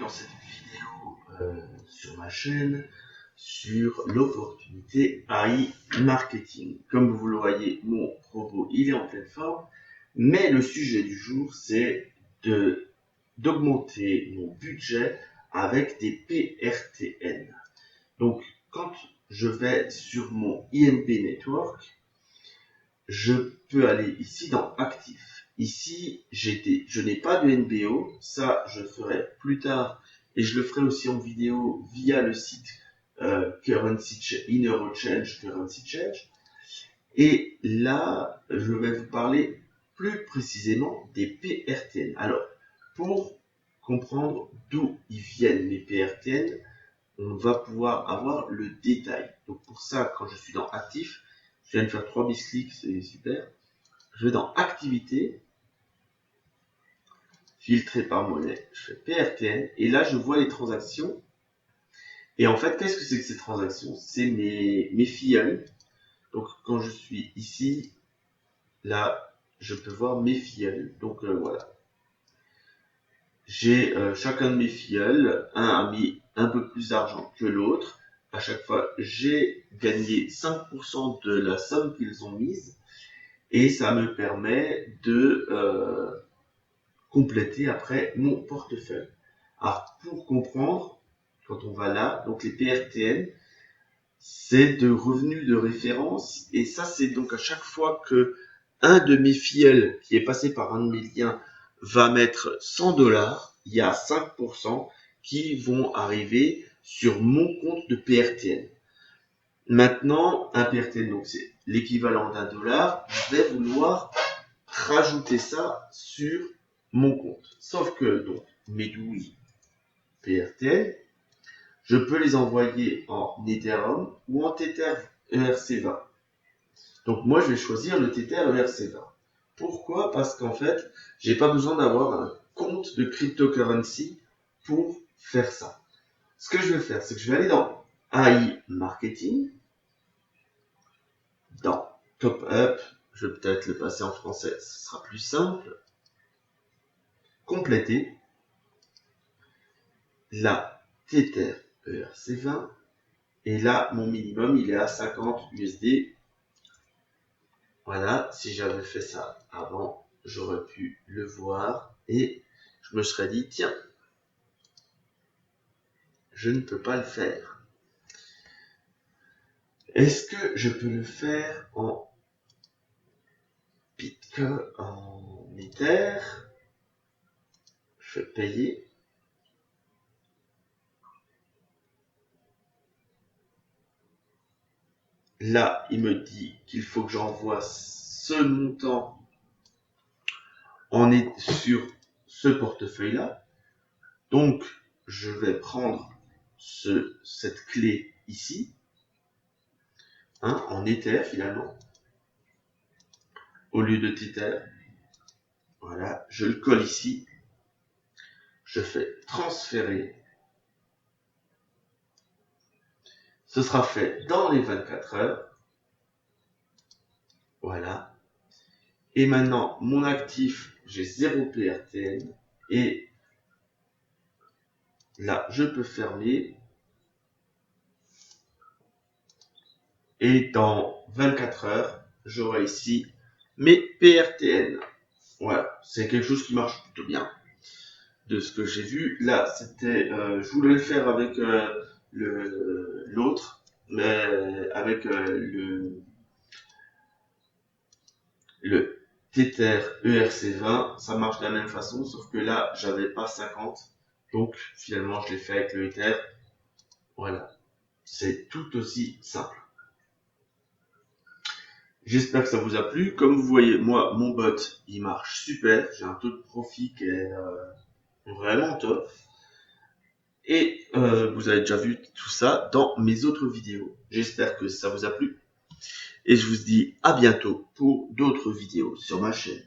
dans cette vidéo sur ma chaîne sur l'opportunité AI marketing. Comme vous le voyez, mon robot il est en pleine forme, mais le sujet du jour c'est d'augmenter mon budget avec des PRTN. Donc quand je vais sur mon IMP Network, je peux aller ici dans Actifs. Ici, je n'ai pas de NBO, ça je ferai plus tard et je le ferai aussi en vidéo via le site InEurochange, Currency Change. Et là, je vais vous parler plus précisément des PRTN. Alors, pour comprendre d'où ils viennent les PRTN, on va pouvoir avoir le détail. Donc pour ça, quand je suis dans Actif, je viens de faire 3 bisclics, c'est super. Je vais dans Activité, filtrer par monnaie, je fais PRTN, et là je vois les transactions. Et en fait, qu'est-ce que c'est que ces transactions? C'est mes filleuls. Donc quand je suis ici, là, je peux voir mes filleuls. Donc voilà. J'ai chacun de mes filleuls, un a mis un peu plus d'argent que l'autre. À chaque fois, j'ai gagné 5% de la somme qu'ils ont mise. Et ça me permet de compléter après mon portefeuille. Alors, pour comprendre, quand on va là, donc les PRTN, c'est de revenus de référence. Et ça, c'est donc à chaque fois que un de mes filleuls qui est passé par un de mes liens va mettre 100$, il y a 5% qui vont arriver sur mon compte de PRTN. Maintenant, un PRTN, donc c'est l'équivalent d'$, je vais vouloir rajouter ça sur mon compte. Sauf que donc mes 12 PRTN, je peux les envoyer en Ethereum ou en Tether ERC20. Donc moi, je vais choisir le Tether ERC20. Pourquoi? Parce qu'en fait, j'ai pas besoin d'avoir un compte de cryptocurrency pour faire ça. Ce que je vais faire, c'est que je vais aller dans AI Marketing, dans Top Up, je vais peut-être le passer en français, ce sera plus simple. Compléter. Là, Tether ERC20. Et là, mon minimum, il est à 50 USD. Voilà, si j'avais fait ça avant, j'aurais pu le voir et je me serais dit, tiens, je ne peux pas le faire. Est-ce que je peux le faire en Bitcoin, en Ether? Je vais payer. Là, il me dit qu'il faut que j'envoie ce montant sur ce portefeuille-là. Donc, je vais prendre cette clé ici, en Ether finalement, au lieu de Tether. Voilà, je le colle ici. Je fais transférer. Ce sera fait dans les 24 heures. Voilà. Et maintenant, mon actif, j'ai 0 PRTN. Et là, je peux fermer. Et dans 24 heures, j'aurai ici mes PRTN. Voilà, c'est quelque chose qui marche plutôt bien. De ce que j'ai vu, là, c'était, je voulais le faire avec l'autre, mais avec le Tether ERC20, ça marche de la même façon, sauf que là, j'avais pas 50, donc finalement, je l'ai fait avec le Ether. Voilà, c'est tout aussi simple. J'espère que ça vous a plu. Comme vous voyez, moi, mon bot, il marche super. J'ai un taux de profit qui est vraiment top. Et vous avez déjà vu tout ça dans mes autres vidéos. J'espère que ça vous a plu. Et je vous dis à bientôt pour d'autres vidéos sur ma chaîne.